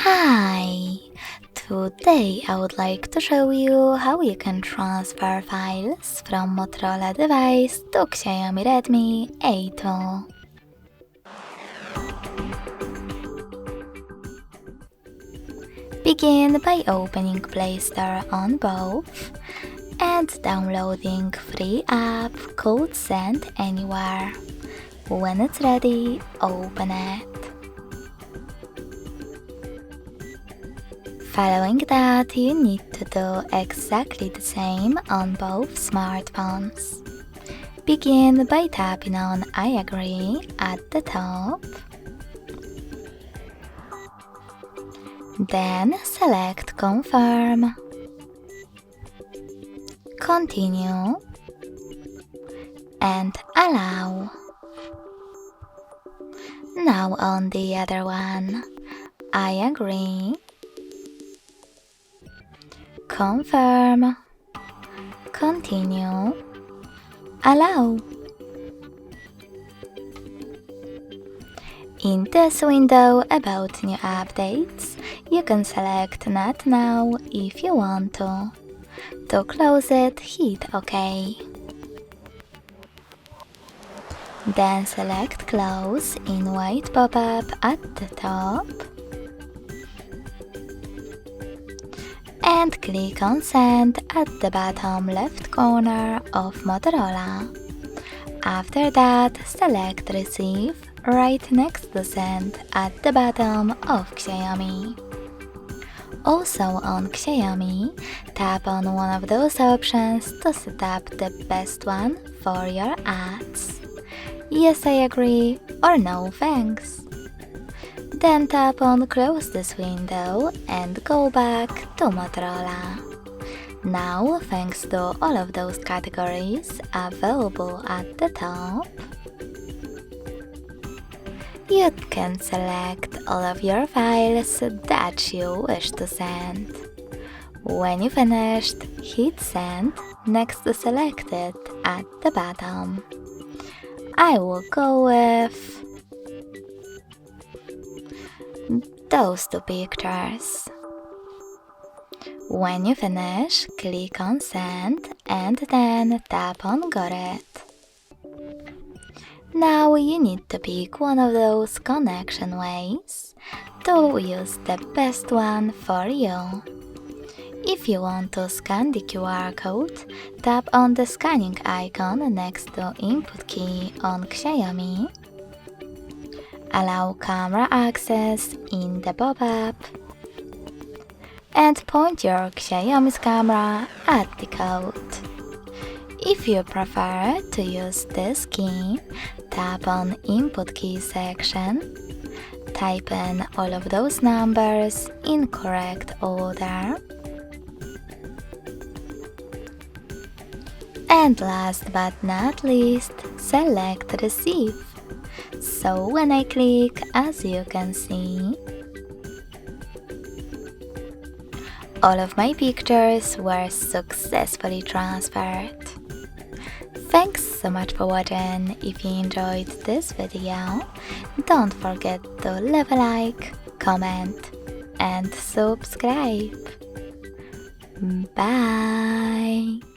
Hi! Today I would like to show you how you can transfer files from Motorola device to Xiaomi Redmi A2. Begin by opening Play Store on both and downloading free app called Send Anywhere. When it's ready, open it. Following that, you need to do exactly the same on both smartphones. Begin by tapping on I agree at the top. Then select Confirm, Continue, and Allow. Now on the other one, I agree, Confirm, Continue, Allow. In this window about new updates, you can select Not Now if you want to. To close it, hit OK. Then select Close in white pop-up at the top and click on Send at the bottom left corner of Motorola. After that, select Receive right next to Send at the bottom of Xiaomi. Also on Xiaomi, tap on one of those options to set up the best one for your ads. Yes, I agree, or no thanks. Then tap on Close this window and go back to Motorola. Now, thanks to all of those categories available at the top, you can select all of your files that you wish to send. When you finished, hit Send next to Selected at the bottom. I will go with those two pictures. When you finish, click on Send and then tap on Got it. Now you need to pick one of those connection ways to use the best one for you. If you want to scan the QR code, tap on the scanning icon next to Input key on Xiaomi. Allow camera access in the pop-up and point your Xiaomi's camera at the code. If you prefer to use this key, tap on Input key section, type in all of those numbers in correct order, and last but not least, select Receive. So when I click, as you can see, all of my pictures were successfully transferred. Thanks so much for watching. If you enjoyed this video, don't forget to leave a like, comment and subscribe. Bye!